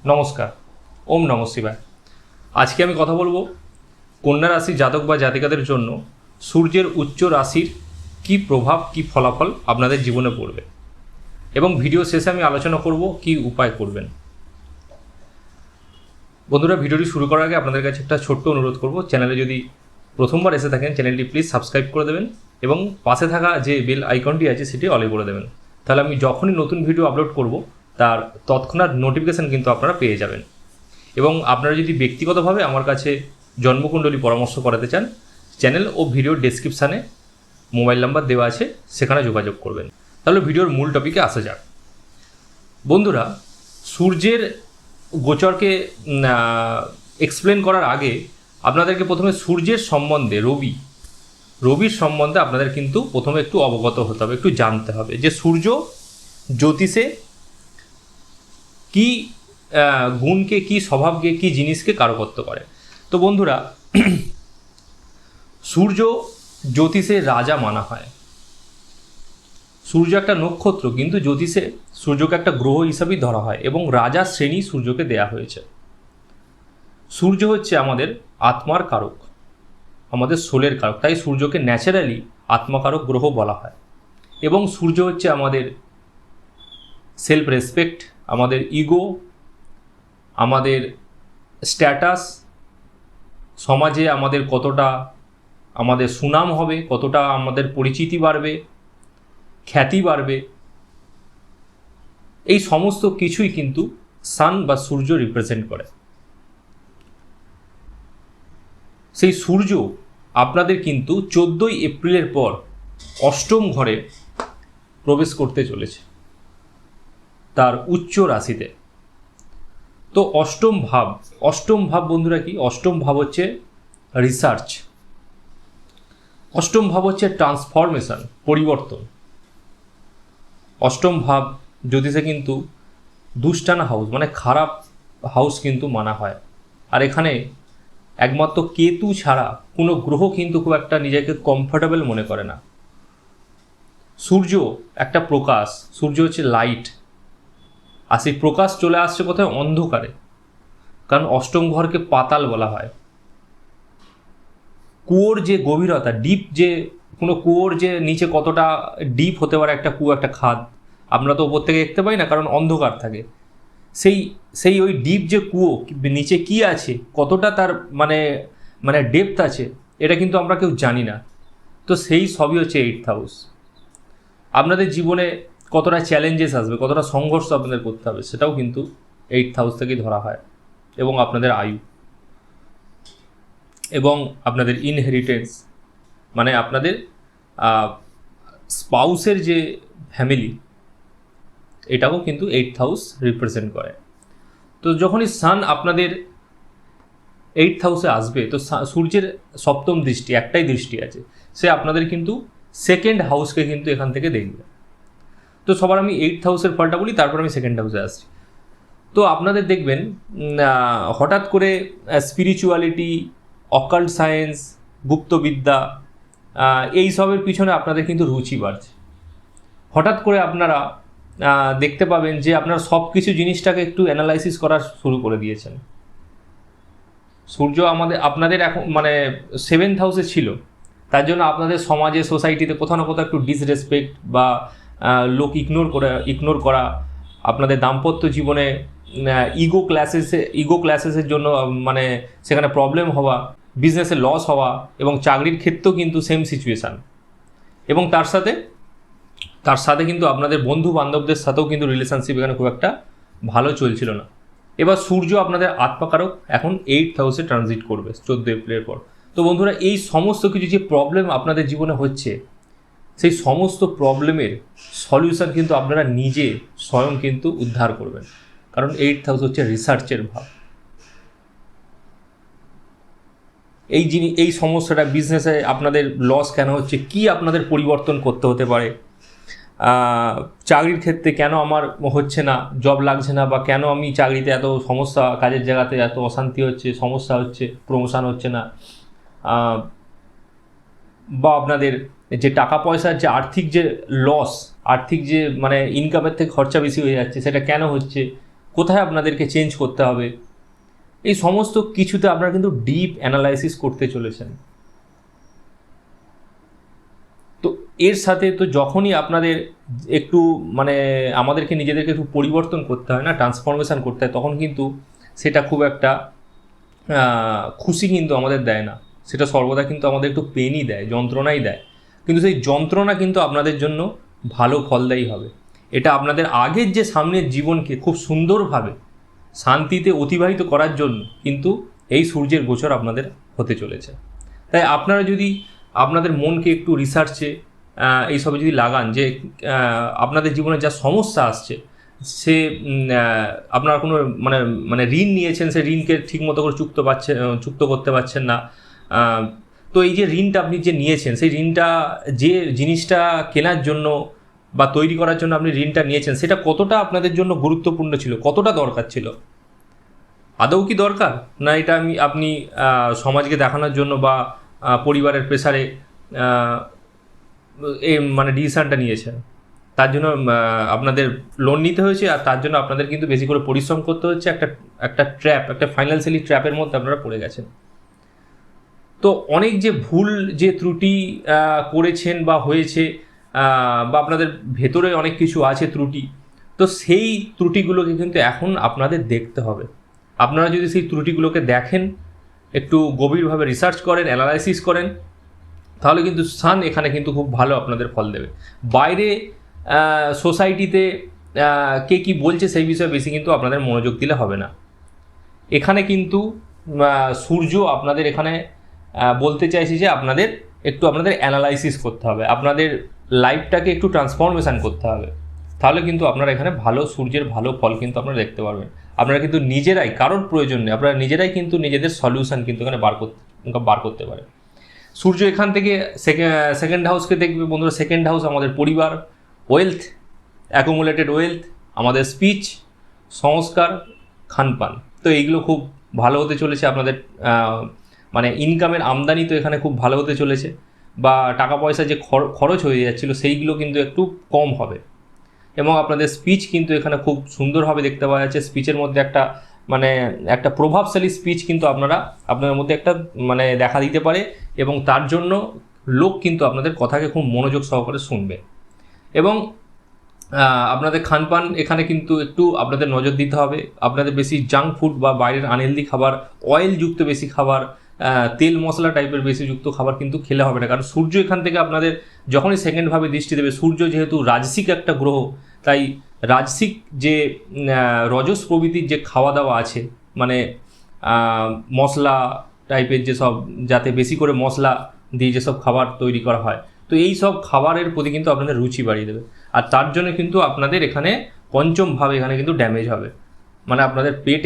নমস্কার। ওম নমঃ শিবায়। আজকে আমি কথা বলবো কন্যা রাশি জাতক বা জাতিকাদের জন্য সূর্যের উচ্চ রাশির কি প্রভাব, কি ফলাফল আপনাদের জীবনে পড়বে, এবং ভিডিও শেষে আমি আলোচনা করব কি উপায় করবেন। বন্ধুরা, ভিডিওটি শুরু করার আগে আপনাদের কাছে একটা ছোট্ট অনুরোধ করব, চ্যানেলে যদি প্রথমবার এসে থাকেন চ্যানেলটি প্লিজ সাবস্ক্রাইব করে দেবেন এবং পাশে থাকা যে বেল আইকনটি আছে সেটি অলে করে দেবেন। তাহলে আমি যখনই নতুন ভিডিও আপলোড করব তার তৎক্ষণাৎ নোটিফিকেশান কিন্তু আপনারা পেয়ে যাবেন। এবং আপনারা যদি ব্যক্তিগতভাবে আমার কাছে জন্মকুণ্ডলী পরামর্শ করাতে চান, চ্যানেল ও ভিডিওর ডেসক্রিপশানে মোবাইল নাম্বার দেওয়া আছে, সেখানে যোগাযোগ করবেন। তাহলে ভিডিওর মূল টপিকে আসা যাক। বন্ধুরা, সূর্যের গোচরকে এক্সপ্লেন করার আগে আপনাদেরকে প্রথমে সূর্যের সম্বন্ধে রবির সম্বন্ধে আপনাদের কিন্তু প্রথমে একটু অবগত হতে হবে, একটু জানতে হবে যে সূর্য জ্যোতিষে কি গুণকে, কি স্বভাবকে, কি জিনিসকে কারকত্ব করে। তো বন্ধুরা, সূর্য জ্যোতিষে রাজা মানা হয়। সূর্য একটা নক্ষত্র, কিন্তু জ্যোতিষে সূর্যকে একটা গ্রহ হিসাবেই ধরা হয় এবং রাজা শ্রেণী সূর্যকে দেয়া হয়েছে। সূর্য হচ্ছে আমাদের আত্মার কারক, আমাদের সোলের কারক, তাই সূর্যকে ন্যাচারালি আত্মাকারক গ্রহ বলা হয়। এবং সূর্য হচ্ছে আমাদের সেলফ রেসপেক্ট, আমাদের ইগো, আমাদের স্ট্যাটাস, সমাজে আমাদের কতটা আমাদের সুনাম হবে, কতটা আমাদের পরিচিতি বাড়বে, খ্যাতি বাড়বে, এই সমস্ত কিছুই কিন্তু সান বা সূর্য রিপ্রেজেন্ট করে। সেই সূর্য আপনাদের কিন্তু 14ই এপ্রিলের পর অষ্টম ঘরে প্রবেশ করতে চলেছে, তার উচ্চ রাশিতে। তো অষ্টম ভাব বন্ধুরা কি? অষ্টম ভাব হচ্ছে রিসার্চ, অষ্টম ভাব হচ্ছে ট্রান্সফরমেশন, পরিবর্তন। অষ্টম ভাব জ্যোতিষে কিন্তু দুষ্টানা হাউস, মানে খারাপ হাউস কিন্তু মানা হয়। আর এখানে একমাত্র কেতু ছাড়া কোনো গ্রহ কিন্তু খুব একটা নিজেকে কমফোর্টেবল মনে করে না। সূর্য একটা প্রকাশ, সূর্য হচ্ছে লাইট, আর সেই প্রকাশ চলে আসছে কোথায়? অন্ধকারে। কারণ অষ্টম ঘরকে পাতাল বলা হয়। কুয়োর যে গভীরতা, ডিপ, যে কোনো কুয়োর যে নিচে কতটা ডিপ হতে পারে একটা কুয়ো, একটা খাদ, আমরা তো ওপর থেকে দেখতে পাই না, কারণ অন্ধকার থাকে। সেই ওই ডিপ যে কুয়ো, নিচে কি আছে, কতটা তার মানে ডেপথ আছে, এটা কিন্তু আমরা কেউ জানি না। তো সেই সবই হচ্ছে 8th হাউস। আপনাদের জীবনে কতটা চ্যালেঞ্জেস আসবে, কতটা সংঘর্ষ আপনাদের করতে হবে, সেটাও কিন্তু 8th হাউস থেকেই ধরা হয়। এবং আপনাদের আয়ু এবং আপনাদের ইনহেরিটেন্স, মানে আপনাদের স্পাউসের যে ফ্যামিলি, এটাও কিন্তু 8th হাউস রিপ্রেজেন্ট করে। তো যখনই সান আপনাদের 8th হাউসে আসবে, তো সূর্যের সপ্তম দৃষ্টি, একটাই দৃষ্টি আছে, সে আপনাদের কিন্তু সেকেন্ড হাউসকে কিন্তু এখান থেকে দেখবে। তো সবার আমি 8th হাউসের ফলটা বলি, তারপর আমি সেকেন্ড হাউসে আসছি। তো আপনাদের দেখবেন হঠাৎ করে স্পিরিচুয়ালিটি, অকাল্ট সায়েন্স, গুপ্তবিদ্যা, এইসবের পিছনে আপনাদের কিন্তু রুচি বাড়ছে। হঠাৎ করে আপনারা দেখতে পাবেন যে আপনারা সব কিছু জিনিসটাকে একটু অ্যানালাইসিস করা শুরু করে দিয়েছেন। সূর্য আপনাদের এখন 7th হাউসে ছিল, তার জন্য আপনাদের সমাজে, সোসাইটিতে কোথাও না কোথাও একটু ডিসরেসপেক্ট বা লোক ইগনোর করা, আপনাদের দাম্পত্য জীবনে ইগো ক্লাসেসের জন্য সেখানে প্রবলেম হওয়া, বিজনেসে লস হওয়া, এবং চাকরির ক্ষেত্রেও কিন্তু সেম সিচুয়েশান। এবং তার সাথে কিন্তু আপনাদের বন্ধু বান্ধবদের সাথেও কিন্তু রিলেশনশিপ এখানে খুব একটা ভালো চলছিল না। এবার সূর্য আপনাদের আত্মাকারক এখন 8th হাউসে ট্রানজিট করবে 14 এপ্রিলের পর। তো বন্ধুরা, এই সমস্ত কিছু যে প্রবলেম আপনাদের জীবনে হচ্ছে, সেই সমস্ত প্রবলেমের সলিউশন কিন্তু আপনারা নিজে স্বয়ং কিন্তু উদ্ধার করবেন, কারণ 8th হাউস হচ্ছে রিসার্চের ভাব। এই সমস্যাটা, বিজনেসে আপনাদের লস কেন হচ্ছে, কি আপনাদের পরিবর্তন করতে হতে পারে, চাকরির ক্ষেত্রে কেন আমার হচ্ছে না, জব লাগছে না, বা কেন আমি চাকরিতে এত সমস্যা, কাজের জায়গাতে এত অশান্তি হচ্ছে, সমস্যা হচ্ছে, প্রমোশন হচ্ছে না, বা আপনাদের যে টাকা পয়সার যে আর্থিক যে লস, আর্থিক যে ইনকামের থেকে খরচা বেশি হয়ে যাচ্ছে, সেটা কেন হচ্ছে, কোথায় আপনাদেরকে চেঞ্জ করতে হবে, এই সমস্ত কিছুতে আপনারা কিন্তু ডিপ অ্যানালাইসিস করতে চলেছেন। তো এর সাথে তো যখনই আপনাদের একটু মানে আমাদেরকে নিজেদেরকে একটু পরিবর্তন করতে হয় না, ট্রান্সফরমেশান করতে হয়, তখন কিন্তু সেটা খুব একটা খুশি কিন্তু আমাদের দেয় না, সেটা সর্বদা কিন্তু আমাদের একটু পেনই দেয়, যন্ত্রণাই দেয়। কিন্তু সেই যন্ত্রণা কিন্তু আপনাদের জন্য ভালো ফলদায়ী হবে। এটা আপনাদের আগের যে সামনের জীবনকে খুব সুন্দরভাবে শান্তিতে অতিবাহিত করার জন্য কিন্তু এই সূর্যের গোচর আপনাদের হতে চলেছে। তাই আপনারা যদি আপনাদের মনকে একটু রিসার্চে এইসবে যদি লাগান, যে আপনাদের জীবনে যা সমস্যা আসছে, সে আপনারা কোনো মানে মানে ঋণ নিয়েছেন, সে ঋণকে ঠিকমতো করে চুক্ত করতে পারছেন না। তো এই যে ঋণটা আপনি যে নিয়েছেন, সেই ঋণটা যে জিনিসটা কেনার জন্য বা তৈরি করার জন্য আপনি ঋণটা নিয়েছেন, সেটা কতটা আপনাদের জন্য গুরুত্বপূর্ণ ছিল, কতটা দরকার ছিল, আদৌ কি দরকার, না এটা আপনি সমাজকে দেখানোর জন্য বা পরিবারের প্রেসারে এই মানে ডিসিশানটা নিয়েছেন, তার জন্য আপনাদের লোন নিতে হয়েছে, আর তার জন্য আপনাদের কিন্তু বেশি করে পরিশ্রম করতে হচ্ছে, একটা ট্র্যাপ, একটা ফাইন্যান্সিয়ালি ট্র্যাপের মধ্যে আপনারা পড়ে গেছেন। তো অনেক যে ভুল যে ত্রুটি করেছেন বা হয়েছে, বা আপনাদের ভেতরে অনেক কিছু আছে ত্রুটি, তো সেই ত্রুটিগুলোকে কিন্তু এখন আপনাদের দেখতে হবে। আপনারা যদি সেই ত্রুটিগুলোকে দেখেন, একটু গভীরভাবে রিসার্চ করেন, অ্যানালাইসিস করেন, তাহলে কিন্তু সান এখানে কিন্তু খুব ভালো আপনাদের ফল দেবে। বাইরে সোসাইটিতে কে কী বলছে সেই বিষয়ে বেশি কিন্তু আপনাদের মনোযোগ দিলে হবে না। এখানে কিন্তু সূর্য আপনাদের এখানে বলতে চাইছি যে আপনাদের অ্যানালাইসিস করতে হবে, আপনাদের লাইফটাকে একটু ট্রান্সফরমেশান করতে হবে, তাহলে কিন্তু আপনারা এখানে সূর্যের ভালো ফল কিন্তু আপনারা দেখতে পারবেন। আপনারা কিন্তু নিজেরাই, কারোর প্রয়োজন নেই, আপনারা নিজেরাই কিন্তু নিজেদের সলিউশন কিন্তু এখানে বার করতে পারে। সূর্য এখান থেকে সেকেন্ড হাউসকে দেখবে বন্ধুরা। সেকেন্ড হাউস আমাদের পরিবার, ওয়েলথ, অ্যাকুমুলেটেড ওয়েলথ, আমাদের স্পিচ, সংস্কার, খানপান। তো এইগুলো খুব ভালো হতে চলেছে আপনাদের, মানে ইনকামের আমদানি তো এখানে খুব ভালো হতে চলেছে, বা টাকা পয়সা যে খরচ হয়ে যাচ্ছিলো সেইগুলো কিন্তু একটু কম হবে। এবং আপনাদের স্পিচ কিন্তু এখানে খুব সুন্দরভাবে দেখতে পাওয়া যাচ্ছে। স্পিচের মধ্যে একটা প্রভাবশালী স্পিচ কিন্তু আপনাদের মধ্যে একটা মানে দেখা দিতে পারে, এবং তার জন্য লোক কিন্তু আপনাদের কথাকে খুব মনোযোগ সহকারে শুনবে। এবং আপনাদের খানপান এখানে কিন্তু একটু আপনাদের নজর দিতে হবে। আপনাদের বেশি জাঙ্ক ফুড বা বাইরের আনহেলদি খাবার, অয়েলযুক্ত বেশি খাবার, তেল মশলা টাইপের বেশি যুক্ত খাবার কিন্তু খেলে হবে না। কারণ সূর্য এখান থেকে আপনাদের যখনই সেকেন্ডভাবে দৃষ্টি দেবে, সূর্য যেহেতু রাজসিক একটা গ্রহ, তাই রাজসিক যে রজস প্রভৃতির যে খাওয়া দাওয়া আছে, মানে মশলা টাইপের যেসব, যাতে বেশি করে মশলা দিয়ে যেসব খাবার তৈরি করা হয়, তো এই সব খাবারের প্রতি কিন্তু আপনাদের রুচি বাড়িয়ে দেবে। আর তার জন্য কিন্তু আপনাদের এখানে পঞ্চমভাবে এখানে কিন্তু ড্যামেজ হবে, মানে আপনাদের পেট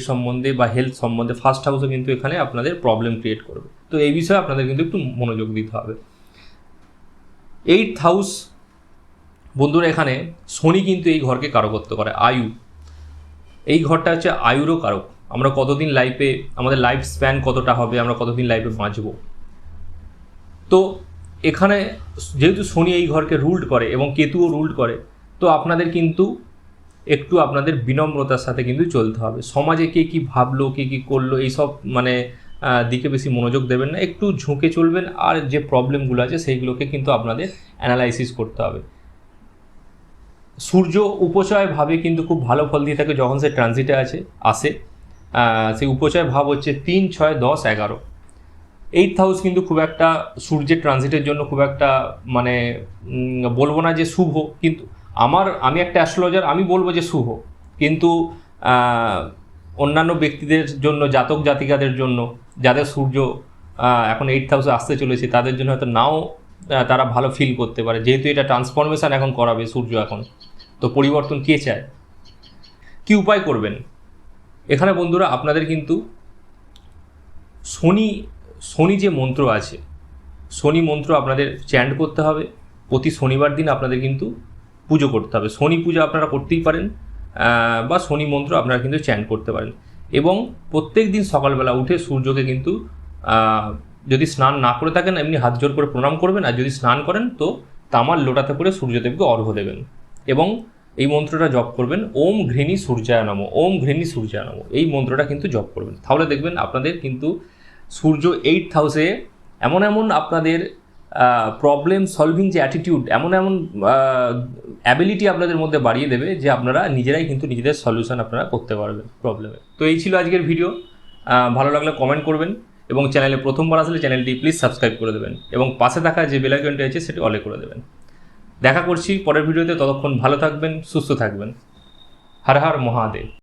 সম্বন্ধে বা হেলথ সম্বন্ধে ফার্স্ট হাউসও কিন্তু এখানে আপনাদের প্রবলেম ক্রিয়েট করবে। তো এই বিষয়ে আপনাদের কিন্তু একটু মনোযোগ দিতে হবে। 8th হাউস বন্ধুরা, এখানে শনি কিন্তু এই ঘরকে কারকত্ব করে, আয়ু। এই ঘরটা হচ্ছে আয়ুরও কারক। আমরা কতদিন লাইফে, আমাদের লাইফ স্প্যান কতটা হবে, আমরা কতদিন লাইফে বাঁচব। তো এখানে যেহেতু শনি এই ঘরকে রুল্ড করে এবং কেতুও রুল্ড করে, তো আপনাদের কিন্তু একটু আপনাদের বিনম্রতার সাথে কিন্তু চলতে হবে। সমাজে কে কী ভাবলো, কে কী করলো, এইসব মানে দিকে বেশি মনোযোগ দেবেন না, একটু ঝুঁকে চলবেন। আর যে প্রবলেমগুলো আছে সেইগুলোকে কিন্তু আপনাদের অ্যানালাইসিস করতে হবে। সূর্য উপচয় ভাবে কিন্তু খুব ভালো ফল দিয়ে থাকে যখন সে ট্রানজিটে আসে। সেই উপচয় ভাব হচ্ছে 3, 6, 10, 11। 8th হাউস কিন্তু খুব একটা সূর্যের ট্রানজিটের জন্য খুব একটা মানে বলবো না যে শুভ, কিন্তু আমি একটা অ্যাস্ট্রোলজার, আমি বলবো যে শুভ। কিন্তু অন্যান্য ব্যক্তিদের জন্য, জাতক জাতিকাদের জন্য, যাদের সূর্য এখন 8th হাউসে আসতে চলেছে, তাদের জন্য হয়তো নাও তারা ভালো ফিল করতে পারে, যেহেতু এটা ট্রান্সফরমেশান এখন করাবে সূর্য এখন। তো পরিবর্তন কে চায়? কি উপায় করবেন এখানে বন্ধুরা? আপনাদের কিন্তু শনি যে মন্ত্র আছে, শনি মন্ত্র আপনাদের চ্যান্ট করতে হবে। প্রতি শনিবার দিন আপনাদের কিন্তু পুজো করতে হবে। শনি পূজা আপনারা করতেই পারেন, বা শনি মন্ত্র আপনারা কিন্তু চ্যান্ট করতে পারেন। এবং প্রত্যেক দিন সকালবেলা উঠে সূর্যকে কিন্তু যদি স্নান না করে থাকেন, এমনি হাত জোর করে প্রণাম করবেন, আর যদি স্নান করেন তো তামার লোটাতে করে সূর্যদেবকে অর্ঘ্য দেবেন। এবং এই মন্ত্রটা জপ করবেন, ওম ঘৃণী সূর্যায় নমঃ, ওম ঘৃণী সূর্যায় নমঃ, এই মন্ত্রটা কিন্তু জপ করবেন। তাহলে দেখবেন আপনাদের কিন্তু সূর্য 8th হাউসে এমন এমন আপনাদের প্রবলেম সলভিং যে অ্যাটিটিউড, এমন এমন অ্যাবিলিটি আপনাদের মধ্যে বাড়িয়ে দেবে যে আপনারা নিজেরাই কিন্তু নিজেদের সলিউশন আপনারা করতে পারবেন প্রবলেমের। তো এই ছিল আজকের ভিডিও। ভালো লাগলে কমেন্ট করবেন এবং চ্যানেলে প্রথমবার আসলে চ্যানেলটি প্লিজ সাবস্ক্রাইব করে দেবেন এবং পাশে থাকা যে বেল আইকনটি আছে সেটি অলে করে দেবেন। দেখা করছি পরের ভিডিওতে, ততক্ষণ ভালো থাকবেন, সুস্থ থাকবেন। হর হর মহাদেব।